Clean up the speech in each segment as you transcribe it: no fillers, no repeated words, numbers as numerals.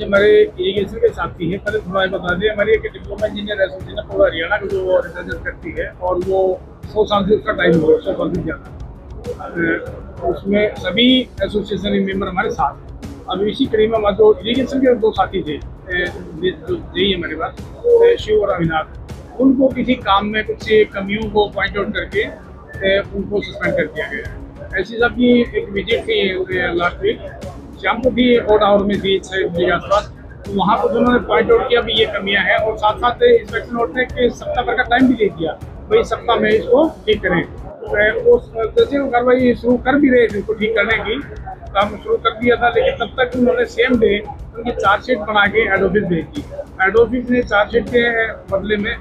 ये हमारे इरीगेशन के साथी हैं। पहले थोड़ा बता दें, हमारी एक डिप्लोमा इंजीनियर एसोसिएशन पूरा हरियाणा को जो रिप्रेजेंट करती है, और वो 100 साल से उसका टाइम हुआ, 100 साल से ज़्यादा। उसमें सभी एसोसिएशन के मेंबर हमारे साथ हैं। अब इसी कड़ी में हमारे जो इरीगेशन के 2 साथी थे, जो यही हमारे पास शिव और अविनाश, उनको किसी काम में कुछ कमियों को पॉइंट आउट करके उनको सस्पेंड कर दिया गया है। ऐसी सब की एक विजिट थी लास्ट वीक, शाम को भी ऑड आवर में थी 6 बजे के आसपास। तो वहाँ पर उन्होंने पॉइंट आउट किया भी ये कमियां हैं, और साथ साथ इंस्पेक्शन ऑर्डर ने कि सप्ताह भर का टाइम भी दे दिया, भाई सप्ताह में इसको ठीक करें। तो जैसे वो कार्रवाई शुरू कर भी रहे थे, इसको ठीक करने की काम शुरू कर दिया था, लेकिन तब तक उन्होंने सेम डे उनकी चार्जशीट बना के हेड ऑफिस भेज दी। हेड ऑफिस ने चार्जशीट के बदले में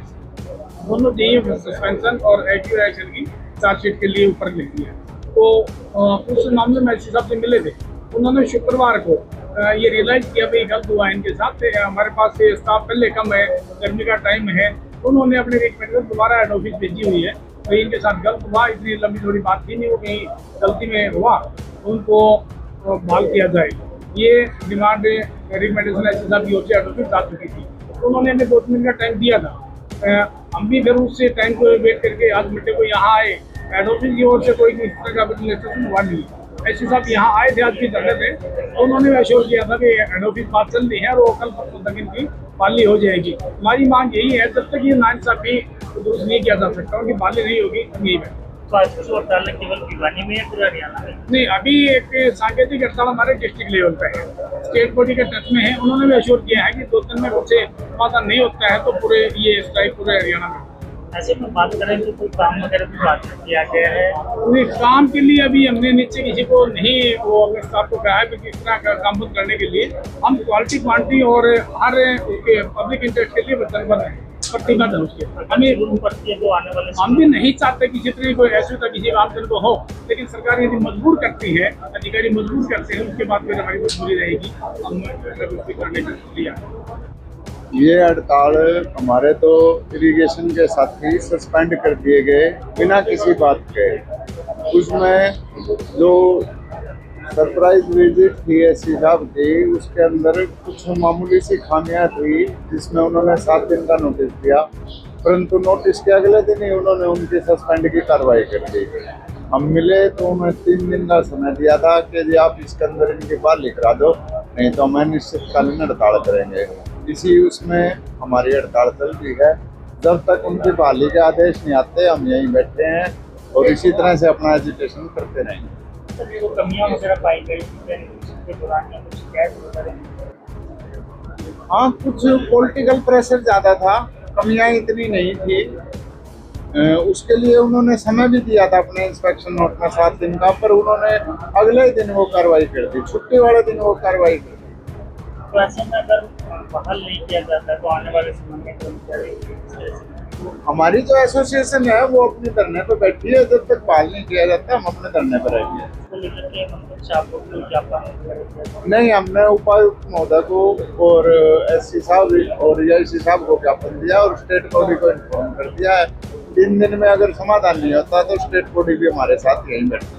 दोनों डी सस्पेंशन और एक्टिव एक्शन की चार्जशीट के लिए ऊपर लिख दिया। तो उस मामले में एसपी साहब से मिले थे, उन्होंने शुक्रवार को ये रियलाइज किया भाई गलत हुआ इनके साथ, हमारे पास स्टाफ पहले कम है, गर्मी का टाइम है। उन्होंने अपने रिकमेंडेशन दोबारा हेड ऑफिस भेजी हुई है, तो इनके साथ गलत हुआ, इतनी लंबी थोड़ी बात थी नहीं, वो कहीं गलती में हुआ, उनको बहाल किया जाए। ये डिमांड रिकमेंडेशन एसपी साहब की ओर से हेड ऑफिस जा चुकी थी। तो उन्होंने हमें 2-3 दिन का टाइम दिया था। हम भी फिर उससे टाइम को वेट करके आज मिनटे को यहाँ आए। हेड ऑफिस की ओर से कोई इस तरह का लेजिस्लेशन हुआ नहीं। एसपी साहब यहाँ आए थे आज की धरने पे, तो उन्होंने एश्योर किया था कि हेड ऑफिस बात चल रही है और वो कल परसों तक इनकी बहाली हो जाएगी। हमारी मांग यही है, जब तक ये नाइंसाफी दुरुस्त नहीं किया जा सकता, उनकी बहाली नहीं होगी, यही है। तो आज की हड़ताल केवल भिवानी में या पूरा हरियाणा में? नहीं, अभी एक सांकेतिक हड़ताल हमारे डिस्ट्रिक्ट लेवल पे है, स्टेट बॉडी के टच में है। उन्होंने भी एश्योर किया है कि 2 दिन में मुझसे समाधान नहीं होता है तो पूरे ये स्ट्राइक पूरे हरियाणा में। ऐसे में बात करें तो कोई काम वगैरह भी बात किया गया है? नहीं, काम के लिए अभी हमने नीचे किसी को नहीं वो अपने स्टाफ को कहा है कि किस तरह का काम करने के लिए हम क्वालिटी क्वांटिटी और हर उसके पब्लिक इंटरेस्ट के लिए वचनबद्ध हैं, प्रतिबद्ध है उसके। हम भी नहीं चाहते किसी तरह कोई ऐसे किसी आमजन को हो, लेकिन सरकार यदि मजबूर करती है, अधिकारी मजबूर करते हैं, उसके बाद फिर हमारी मजबूरी रहेगी, हम करने के लिए। ये हड़ताल हमारे तो इरिगेशन के साथी सस्पेंड कर दिए गए बिना किसी बात के। उसमें जो सरप्राइज विजिट थी एसपी साहब की, उसके अंदर कुछ मामूली सी खामियां थी, जिसमें उन्होंने 7 दिन का नोटिस दिया, परंतु नोटिस के अगले दिन ही उन्होंने उनकी सस्पेंड की कार्रवाई कर दी। हम मिले तो उन्होंने 3 दिन का समय दिया था कि जी आप इसके अंदर इनकी बहाली करा दो, नहीं तो हमें निश्चितकालीन हड़ताल करेंगे। इसी उसमें हमारी हड़ताल चल रही है। जब तक उनकी बहाली के आदेश नहीं आते हम यहीं बैठे हैं और इसी तरह से अपना एजुटेशन करते रहेंगे। तो कमियां वगैरह पाई गई के दौरान या कुछ शिकायत वगैरह? हाँ, कुछ पॉलिटिकल प्रेशर ज़्यादा था, कमियां इतनी नहीं थी। उसके लिए उन्होंने समय भी दिया था अपने इंस्पेक्शन नोट में 7 दिन का, पर उन्होंने अगले ही दिन वो कार्रवाई कर दी, छुट्टी वाले दिन वो कार्रवाई कर दी। तो ऐसे में अगर बहाल नहीं किया जाता तो आने वाले समय में कर्मचारी, हमारी जो एसोसिएशन है वो अपने धरने पर बैठी है, जब तक बहाल नहीं किया जाता हम अपने धरने पर रहेंगे। नहीं, हमने उपायुक्त महोदय को और एससी साहब और एससी साहब को ज्ञापन दिया और स्टेट बॉडी को इन्फॉर्म कर दिया है। 3 दिन में अगर समाधान नहीं होता तो स्टेट बॉडी भी हमारे साथ यहीं बैठती है।